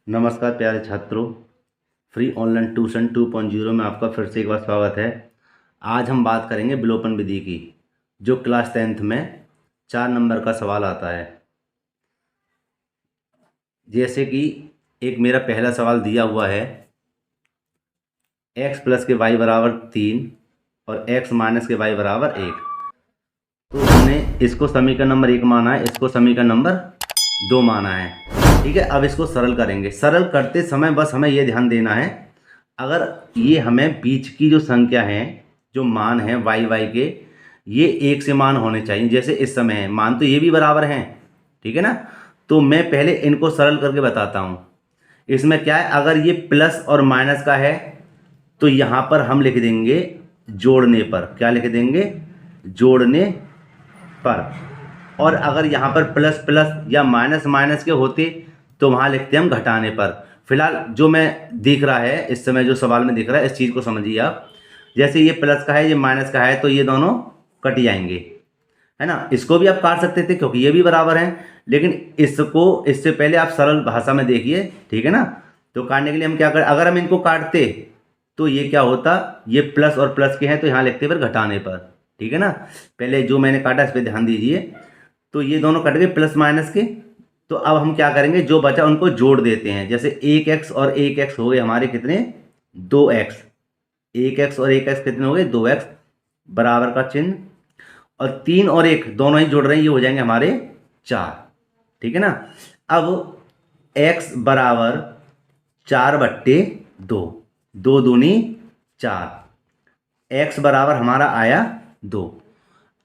नमस्कार प्यारे छात्रों, फ्री ऑनलाइन ट्यूशन 2.0 में आपका फिर से एक बार स्वागत है। आज हम बात करेंगे विलोपन विधि की, जो क्लास 10th में 4 नंबर का सवाल आता है। जैसे कि एक मेरा पहला सवाल दिया हुआ है, x प्लस के y बराबर 3 और x माइनस के y बराबर 1। तो हमने इसको समीकरण नंबर 1 माना है, इसको समीकरण नंबर 2 माना है। ठीक है, अब इसको सरल करेंगे। सरल करते समय बस हमें ये ध्यान देना है, अगर ये हमें बीच की जो संख्या है, जो मान है y के, ये 1 से मान होने चाहिए। जैसे इस समय है, मान तो ये भी बराबर हैं, ठीक है ना। तो मैं पहले इनको सरल करके बताता हूँ। इसमें क्या है, अगर ये प्लस और माइनस का है तो यहाँ पर हम लिख देंगे जोड़ने पर। क्या लिख देंगे? जोड़ने पर। और अगर यहाँ पर प्लस प्लस या माइनस माइनस के होते तो वहाँ लिखते हम घटाने पर। फिलहाल जो मैं दिख रहा है इस समय, जो सवाल में दिख रहा है, इस चीज़ को समझिए आप। जैसे ये प्लस का है, ये माइनस का है, तो ये दोनों कट जाएंगे, है ना। इसको भी आप काट सकते थे क्योंकि ये भी बराबर हैं, लेकिन इसको इससे पहले आप सरल भाषा में देखिए, ठीक है ना। तो काटने के लिए हम क्या करें, अगर हम इनको काटते तो ये क्या होता, ये प्लस और प्लस के हैं तो यहाँ लिखते फिर घटाने पर, ठीक है ना। पहले जो मैंने काटा इस पर ध्यान दीजिए। तो ये दोनों कट गए प्लस माइनस के। तो अब हम क्या करेंगे, जो बचा उनको जोड़ देते हैं। जैसे 1x और 1x हो गए हमारे कितने, 2x। 1x और 1x कितने हो गए, 2x, बराबर का चिन्ह। और 3 और 1 दोनों ही जुड़ रहे हैं, ये हो जाएंगे हमारे 4, ठीक है ना। अब x बराबर 4/2, 2 दूनी 4, x बराबर हमारा आया 2।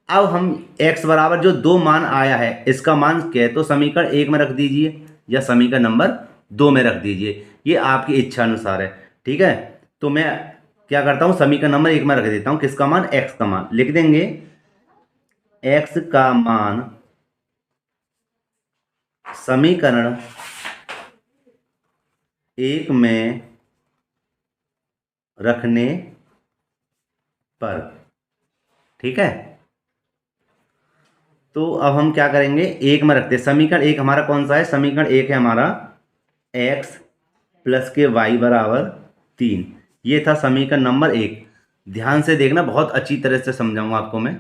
अब हम x बराबर जो 2 मान आया है, इसका मान क्या है, तो समीकरण 1 में रख दीजिए या समीकरण नंबर 2 में रख दीजिए, ये आपकी इच्छा अनुसार है, ठीक है। तो मैं क्या करता हूँ, समीकरण नंबर 1 में रख देता हूँ किसका मान, x का मान लिख देंगे। x का मान समीकरण 1 में रखने पर, ठीक है। तो अब हम क्या करेंगे, 1 में रखते हैं। समीकरण 1 हमारा कौन सा है, समीकरण 1 है हमारा x प्लस के y बराबर 3। ये था समीकरण नंबर 1। ध्यान से देखना, बहुत अच्छी तरह से समझाऊंगा आपको मैं।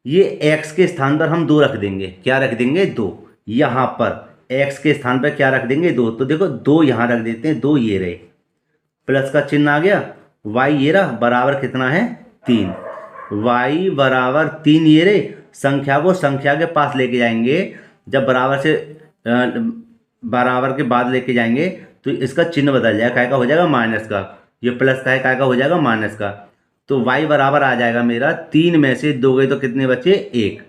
ये x के स्थान पर हम 2 रख देंगे। क्या रख देंगे, 2। यहाँ पर x के स्थान पर क्या रख देंगे, 2। तो देखो 2 यहाँ रख देते हैं, 2 ये रहे, प्लस का चिन्ह आ गया, y ये रहा, बराबर कितना है, 3। y बराबर 3 ये रहे। संख्या को संख्या के पास लेके जाएंगे, जब बराबर से बराबर के बाद लेके जाएंगे तो इसका चिन्ह बदल जाएगा, काय का हो जाएगा, माइनस का। ये प्लस का है, काय का हो जाएगा, माइनस का। तो y बराबर आ जाएगा मेरा 3 में से 2 गए तो कितने बचे, 1,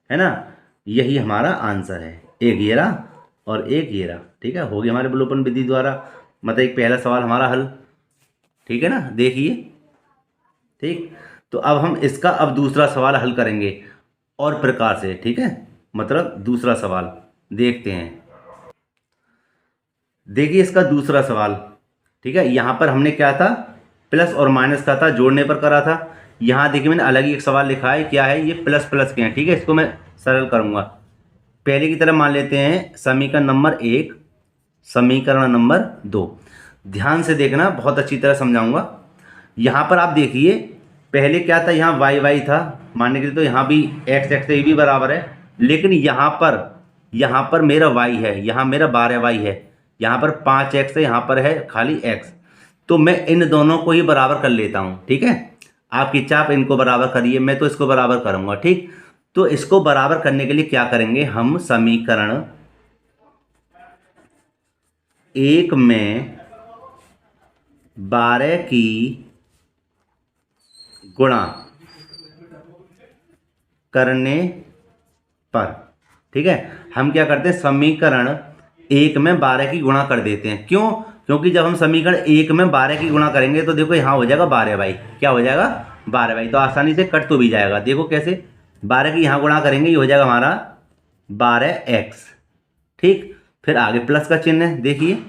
है ना। यही हमारा आंसर है, 1 ये रहा और 1 ये रहा, ठीक है। हो गया हमारे विलोपन विधि द्वारा, मतलब एक पहला सवाल हमारा हल, ठीक है ना। देखिए, ठीक। तो अब हम इसका अब दूसरा सवाल हल करेंगे और प्रकार से, ठीक है। मतलब दूसरा सवाल देखते हैं। देखिए इसका दूसरा सवाल, ठीक है। यहाँ पर हमने क्या था, प्लस और माइनस का था, जोड़ने पर करा था। यहाँ देखिए मैंने अलग ही एक सवाल लिखा है, क्या है, ये प्लस प्लस के हैं, ठीक है। इसको मैं सरल करूँगा। पहले की तरह मान लेते हैं समीकरण नंबर 1, समीकरण नंबर 2। ध्यान से देखना, बहुत अच्छी तरह समझाऊंगा। यहाँ पर आप देखिए, पहले क्या था, यहाँ y था मानने के लिए, तो यहाँ भी x x ये भी बराबर है। लेकिन यहाँ पर मेरा y है, यहाँ मेरा 12y है, यहाँ पर 5x है, यहाँ पर है खाली x। तो मैं इन दोनों को ही बराबर कर लेता हूँ, ठीक है। आपकी इच्छा, आप इनको बराबर करिए, मैं तो इसको बराबर करूँगा, ठीक। तो इसको बराबर करने के लिए क्या करेंगे, हम समीकरण 1 में 12 की गुणा करने पर, ठीक है। हम क्या करते हैं, समीकरण 1 में 12 की गुणा कर देते हैं। क्यों? क्योंकि जब हम समीकरण 1 में 12 की गुणा करेंगे तो देखो यहाँ हो जाएगा 12y। क्या हो जाएगा, 12y। तो आसानी से कट तो भी जाएगा। देखो कैसे, 12 की यहाँ गुणा करेंगे, ये हो जाएगा हमारा 12x, ठीक। फिर आगे प्लस का चिन्ह है, देखिए,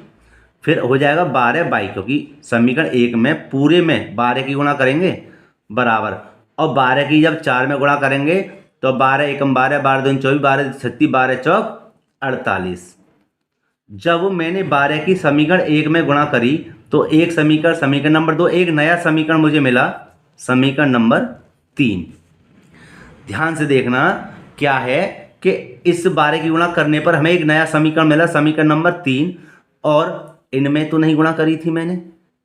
फिर हो जाएगा 12y, क्योंकि समीकरण 1 में पूरे में 12 की गुणा करेंगे, बराबर। और 12 की जब 4 में गुणा करेंगे तो 12 एकम 12, 12 दूनी 24, 12 छत्ती, 12 चौक 48। जब मैंने 12 की समीकरण 1 में गुणा करी तो एक समीकरण नंबर 2, एक नया समीकरण मुझे मिला, समीकरण नंबर 3। ध्यान से देखना क्या है कि इस 12 की गुणा करने पर हमें एक नया समीकरण मिला, समीकरण नंबर 3, और इनमें तो नहीं गुणा करी थी मैंने,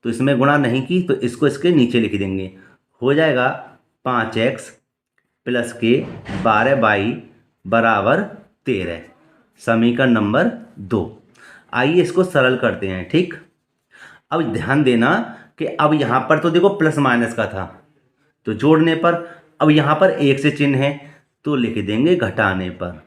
तो इसमें गुणा नहीं की, तो इसको इसके नीचे लिख देंगे। हो जाएगा 5x प्लस के 12y बराबर 13, समीकरण नंबर 2। आइए इसको सरल करते हैं। ठीक, अब ध्यान देना कि अब यहाँ पर तो देखो प्लस माइनस का था, तो जोड़ने पर, अब यहाँ पर एक से चिन्ह है तो लिख देंगे घटाने पर।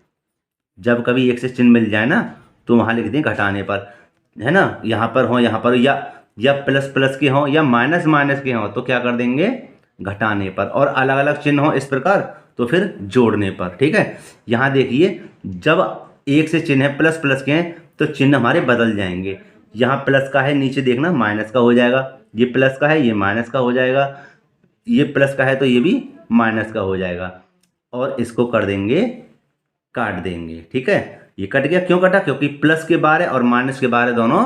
जब कभी एक से चिन्ह मिल जाए ना तो वहाँ लिख दें घटाने पर, है ना। यहाँ पर हो, यहाँ पर, या प्लस प्लस के हों या माइनस माइनस के हों तो क्या कर देंगे घटाने पर, और अलग अलग चिन्ह हो इस प्रकार तो फिर जोड़ने पर। ठीक है, यहाँ देखिए जब एक से चिन्ह है, प्लस प्लस के हैं तो चिन्ह हमारे बदल जाएंगे। यहाँ प्लस का है, नीचे देखना माइनस का हो जाएगा, ये प्लस का है ये माइनस का हो जाएगा, ये प्लस का है तो ये भी माइनस का हो जाएगा, और इसको कर देंगे काट देंगे। ठीक है, ये कट गया, क्यों कटा, क्योंकि प्लस के 12 और माइनस के 12 दोनों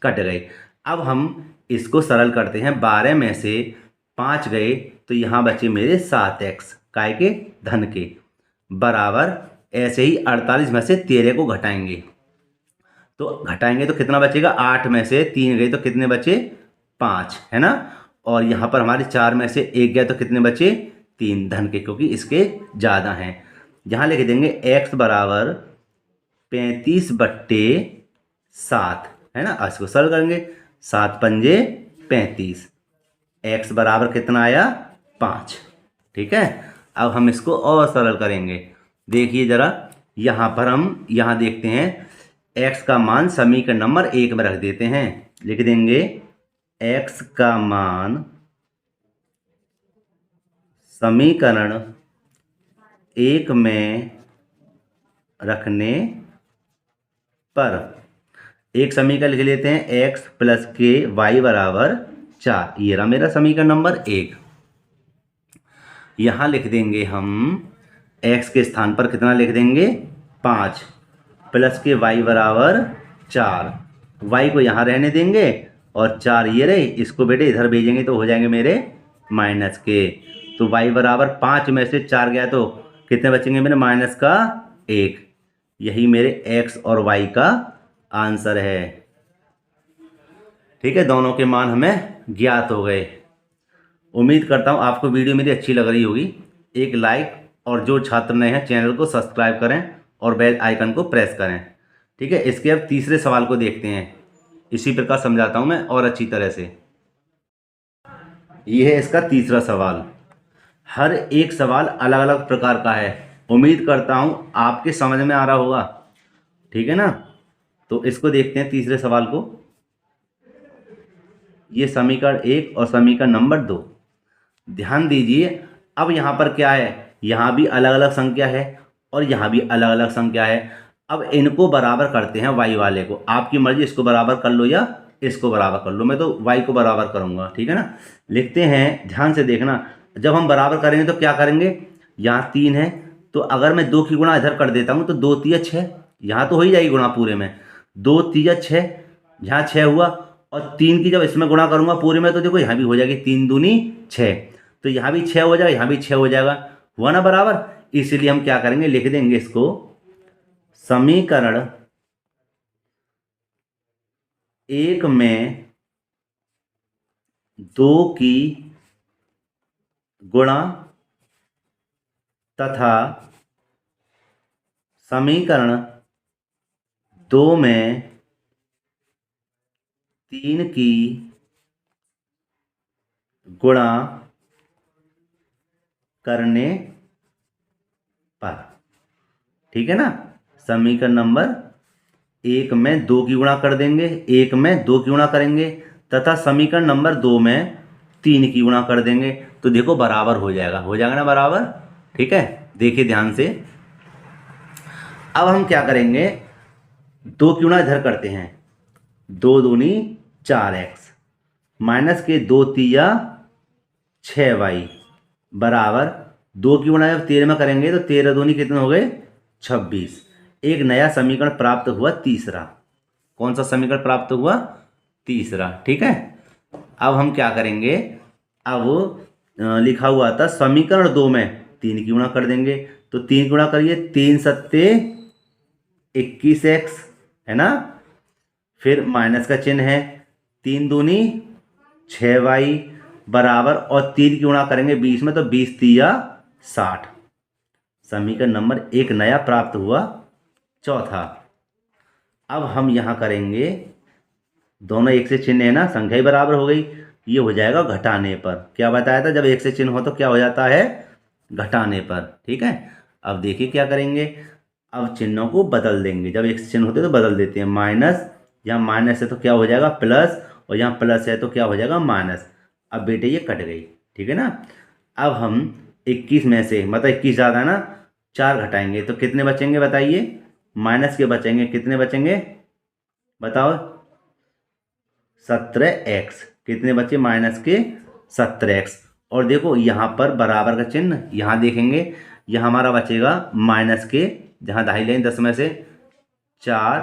कट गए। अब हम इसको सरल करते हैं, 12 में से 5 गए तो यहाँ बचे मेरे 7x काय के धन के बराबर, ऐसे ही 48 में से 13 को घटाएंगे तो कितना बचेगा, 8 में से 3 गए तो कितने बचे 5, है ना। और यहाँ पर हमारे 4 में से 1 गया तो कितने बचे 3 धन के, क्योंकि इसके ज़्यादा हैं। यहाँ लिख देंगे x बराबर 35/7, है ना। इसको सरल करेंगे, 7 पंजे 35, x बराबर कितना आया 5। ठीक है, अब हम इसको और सरल करेंगे। देखिए ज़रा, यहाँ पर हम यहाँ देखते हैं x का मान समीकरण नंबर 1 में रख देते हैं, लिख देंगे x का मान समीकरण 1 में रखने पर, एक समीकरण लिख लेते हैं x प्लस के y बराबर 4, ये रहा मेरा समीकरण नंबर 1। यहाँ लिख देंगे हम x के स्थान पर कितना लिख देंगे 5, प्लस के y बराबर 4, y को यहाँ रहने देंगे और 4 ये रहे, इसको बेटे इधर भेजेंगे तो हो जाएंगे मेरे माइनस के। तो y बराबर 5 में से 4 गया तो कितने बचेंगे मेरे माइनस का 1। यही मेरे x और y का आंसर है। ठीक है, दोनों के मान हमें ज्ञात हो गए। उम्मीद करता हूँ आपको वीडियो मेरी अच्छी लग रही होगी। एक लाइक, और जो छात्र नए हैं चैनल को सब्सक्राइब करें और बेल आइकन को प्रेस करें। ठीक है, इसके अब तीसरे सवाल को देखते हैं। इसी प्रकार समझाता हूँ मैं और अच्छी तरह से। ये है इसका तीसरा सवाल। हर एक सवाल अलग अलग प्रकार का है। उम्मीद करता हूँ आपके समझ में आ रहा होगा। ठीक है ना, तो इसको देखते हैं तीसरे सवाल को। ये समीकरण 1 और समीकरण नंबर 2। ध्यान दीजिए, अब यहाँ पर क्या है, यहाँ भी अलग अलग संख्या है और यहाँ भी अलग अलग संख्या है। अब इनको बराबर करते हैं, y वाले को। आपकी मर्जी, इसको बराबर कर लो या इसको बराबर कर लो, मैं तो y को बराबर करूँगा। ठीक है ना, लिखते हैं, ध्यान से देखना। जब हम बराबर करेंगे तो क्या करेंगे, यहाँ 3 है तो अगर मैं 2 की गुणा इधर कर देता हूँ तो 2 3 6, यहाँ तो हो ही जाएगी गुणा पूरे में, 2 3 6, यहाँ 6 हुआ, और 3 की जब इसमें गुणा करूँगा पूरे में तो देखो यहाँ भी हो जाएगी 3 दूनी 6, तो यहाँ भी 6 हो जाएगा, यहाँ भी 6 हो जाएगा, हुआ ना बराबर। इसलिए हम क्या करेंगे, लिख देंगे इसको समीकरण 1 में 2 की गुणा तथा समीकरण 2 में 3 की गुणा करने पर। ठीक है ना, समीकरण नंबर 1 में 2 की गुणा कर देंगे, 1 में 2 की गुणा करेंगे तथा समीकरण नंबर 2 में 3 की गुणा कर देंगे तो देखो बराबर हो जाएगा ना बराबर। ठीक है, देखिए ध्यान से। अब हम क्या करेंगे, 2 की गुणा इधर करते हैं, 2 दूनी 4x माइनस के 2 तिया 6y बराबर 2 की गुणा जब 13 में करेंगे तो 13 दूनी कितने हो गए 26। एक नया समीकरण प्राप्त हुआ तीसरा। कौन सा समीकरण प्राप्त हुआ? तीसरा। ठीक है, अब हम क्या करेंगे, अब लिखा हुआ था समीकरण 2 में 3 की गुणा कर देंगे, तो 3 गुणा करिए, 3 सत्ते 21x है ना, फिर माइनस का चिन्ह है, 3 दूनी 6y बराबर, और 3 की गुणा करेंगे 20 में, तो 20 तिया 60। समीकरण नंबर 1 नया प्राप्त हुआ, चौथा। अब हम यहाँ करेंगे, दोनों एक से चिन्ह है ना, संख्या ही बराबर हो गई, ये हो जाएगा घटाने पर। क्या बताया था, जब एक से चिन्ह हो तो क्या हो जाता है? घटाने पर। ठीक है, अब देखिए क्या करेंगे, अब चिन्हों को बदल देंगे, जब एक से चिन्ह होते तो बदल देते हैं। माइनस, यहाँ माइनस है तो क्या हो जाएगा? प्लस, और यहाँ प्लस है तो क्या हो जाएगा? माइनस। अब बेटे ये कट गई, ठीक है ना। अब हम 21 में से, मतलब 21 ज़्यादा है ना, 4 घटाएंगे तो कितने बचेंगे बताइए? माइनस के बचेंगे, कितने बचेंगे बताओ? 17x। कितने बचे? माइनस के 17x। और देखो यहाँ पर बराबर का चिन्ह, यहाँ देखेंगे, यहाँ हमारा बचेगा माइनस के, जहाँ दाहिनी लाइन 10 में से 4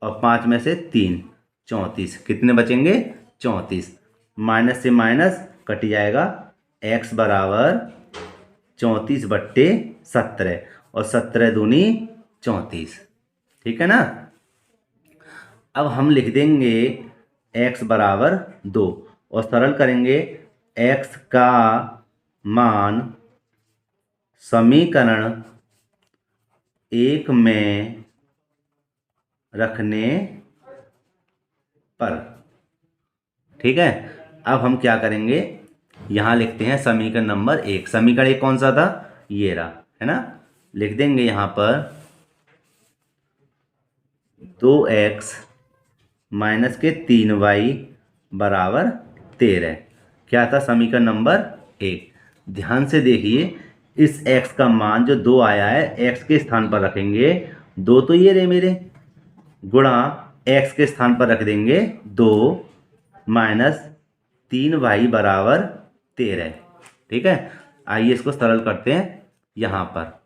और 5 में से 3, 34। कितने बचेंगे? 34। माइनस से माइनस कट जाएगा, x बराबर 34/17, और 17 दूनी 34। ठीक है ना। अब हम लिख देंगे x बराबर 2, और सरल करेंगे, x का मान समीकरण 1 में रखने पर। ठीक है, अब हम क्या करेंगे, यहाँ लिखते हैं समीकरण नंबर 1। समीकरण 1 कौन सा था? ये रहा, है ना। लिख देंगे यहाँ पर 2x माइनस के 3y बराबर 13। क्या था? समीकरण नंबर 1। ध्यान से देखिए, इस x का मान जो 2 आया है, x के स्थान पर रखेंगे 2, तो ये रहे मेरे, गुणा x के स्थान पर रख देंगे 2 माइनस 3y बराबर 13। ठीक है, आइए इसको सरल करते हैं। यहाँ पर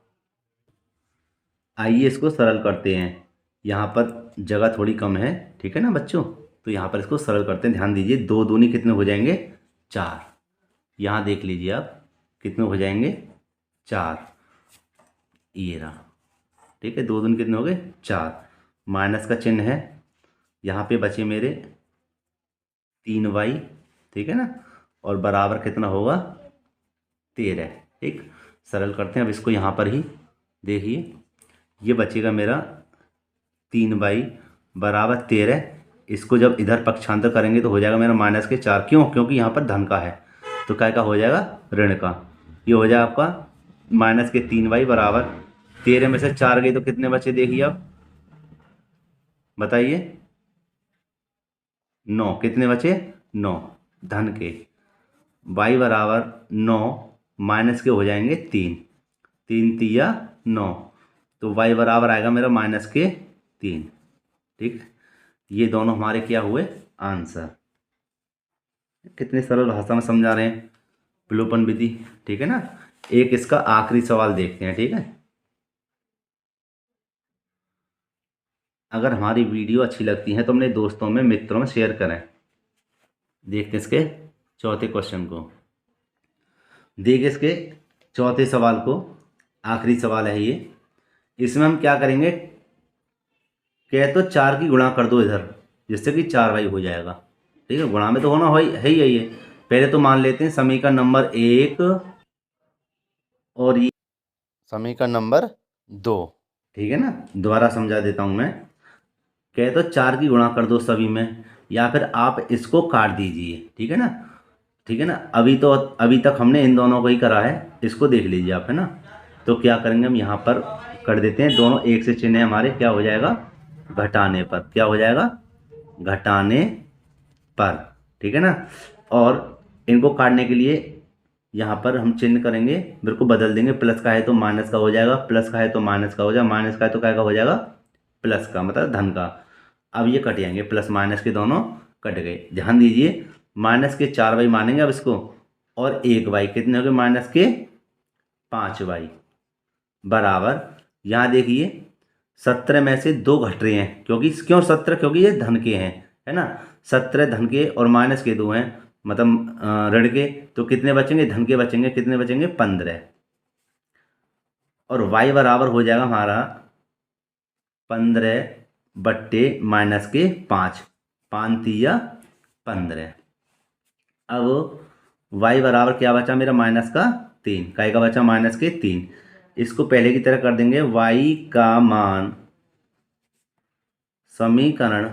आइए इसको सरल करते हैं, यहाँ पर जगह थोड़ी कम है, ठीक है ना बच्चों, तो यहाँ पर इसको सरल करते हैं। ध्यान दीजिए, 2 दूनी कितने हो जाएंगे? 4। यहाँ देख लीजिए आप, कितने हो जाएंगे? 4। ये रहा, ठीक है, 2 दूनी कितने हो गए? 4। माइनस का चिन्ह है, यहाँ पे बचे मेरे 3y, ठीक है ना, और बराबर कितना होगा? 13। ठीक, सरल करते हैं अब इसको। यहाँ पर ही देखिए, ये बचेगा मेरा 3y बराबर 13। इसको जब इधर पक्षांतर करेंगे तो हो जाएगा मेरा माइनस के 4। क्यों? क्योंकि यहाँ पर धन का है, तो क्या का हो जाएगा? ऋण का। ये हो जाएगा आपका माइनस के 3y बराबर 13 में से 4 गई तो कितने बचे? देखिए अब बताइए, 9। कितने बचे? 9 धन के। y बराबर 9 माइनस के हो जाएंगे 3, 3 तिया 9, तो y बराबर आएगा मेरा माइनस के 3। ठीक, ये दोनों हमारे क्या हुए? आंसर। कितनी सरल भाषा में समझा रहे हैं, विलोपन विधि। ठीक है ना। एक इसका आखिरी सवाल देखते हैं, ठीक है। अगर हमारी वीडियो अच्छी लगती है तो अपने दोस्तों में, मित्रों में शेयर करें। देखते इसके चौथे क्वेश्चन को। देखिए इसके चौथे सवाल को, आखिरी सवाल है ये। इसमें हम क्या करेंगे, कह तो 4 की गुणा कर दो इधर, जिससे कि 4y हो जाएगा। ठीक है, गुणा में तो होना है ही है ये। पहले तो मान लेते हैं समीकरण नंबर 1 और ये समीकरण नंबर 2। ठीक है ना, दोबारा समझा देता हूँ मैं। कहे तो 4 की गुणा कर दो सभी में, या फिर आप इसको काट दीजिए। ठीक है ना, ठीक है ना। अभी तक हमने इन दोनों को ही करा है, इसको देख लीजिए आप, है ना। तो क्या करेंगे, हम यहाँ पर कर देते हैं, दोनों एक से चिन्ह है हमारे, क्या हो जाएगा? घटाने पर। क्या हो जाएगा? घटाने पर। ठीक है ना। और इनको काटने के लिए यहाँ पर हम चिन्ह करेंगे, बिल्कुल बदल देंगे। प्लस का है तो माइनस का हो जाएगा, प्लस का है तो माइनस का हो जाएगा, माइनस का है तो क्या का हो जाएगा? प्लस का, मतलब धन का। अब ये कट जाएंगे, प्लस माइनस के दोनों कट गए। ध्यान दीजिए, माइनस के 4y मानेंगे अब इसको, और 1y कितने हो गए? माइनस के 5y बराबर, यहाँ देखिए 17 में से 2 घट रहे हैं, क्योंकि क्यों 17? क्योंकि ये धन के हैं, है ना। 17 धन के और माइनस के 2 हैं, मतलब ऋण के, तो कितने बचेंगे? धन के बचेंगे, कितने बचेंगे? 15। और y बराबर हो जाएगा हमारा 15 बट्टे माइनस के 5, 5 तिया 15। अब y बराबर क्या बचा मेरा? माइनस का 3। काय का बचा? माइनस के 3। इसको पहले की तरह कर देंगे। y का मान समीकरण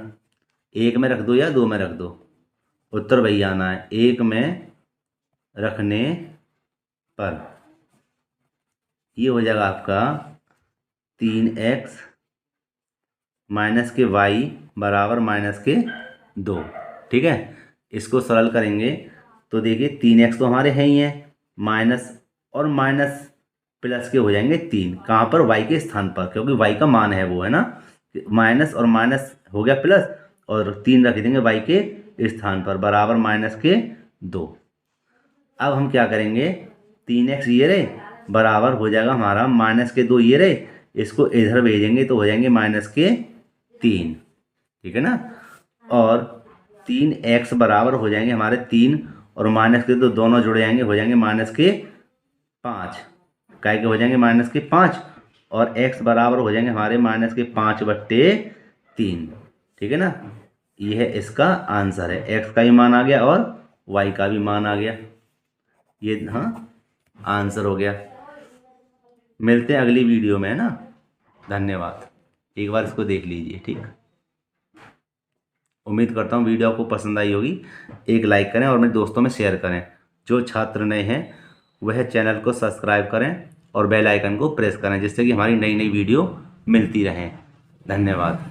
1 में रख दो या 2 में रख दो, उत्तर वही आना है। 1 में रखने पर ये हो जाएगा आपका 3x माइनस के y बराबर माइनस के 2। ठीक है, इसको सरल करेंगे तो देखिए 3x तो हमारे हैं ही हैं, माइनस और माइनस प्लस के हो जाएंगे 3। कहाँ पर? y के स्थान पर, क्योंकि y का मान है वो, है ना। माइनस और माइनस हो गया प्लस, और 3 रख देंगे y के स्थान पर, बराबर माइनस के 2। अब हम क्या करेंगे? 3x ये रहे बराबर हो जाएगा हमारा माइनस के 2 ये रहे, इसको इधर भेजेंगे तो हो जाएंगे माइनस के 3। ठीक है ना। और 3x बराबर हो जाएंगे हमारे 3 और माइनस के 2 दोनों जुड़ जाएंगे, हो जाएंगे माइनस के 5। काय के हो जाएंगे? माइनस के 5। और x बराबर हो जाएंगे हमारे माइनस के 5 बट्टे 3। ठीक है ना। यह है इसका आंसर है। x का भी मान आ गया और y का भी मान आ गया। ये हाँ आंसर हो गया। मिलते हैं अगली वीडियो में, है ना। धन्यवाद। एक बार इसको देख लीजिए। ठीक, उम्मीद करता हूँ वीडियो आपको पसंद आई होगी। एक लाइक करें और मेरे दोस्तों में शेयर करें। जो छात्र नए हैं वह चैनल को सब्सक्राइब करें और बेल आइकन को प्रेस करें, जिससे कि हमारी नई नई वीडियो मिलती रहें। धन्यवाद।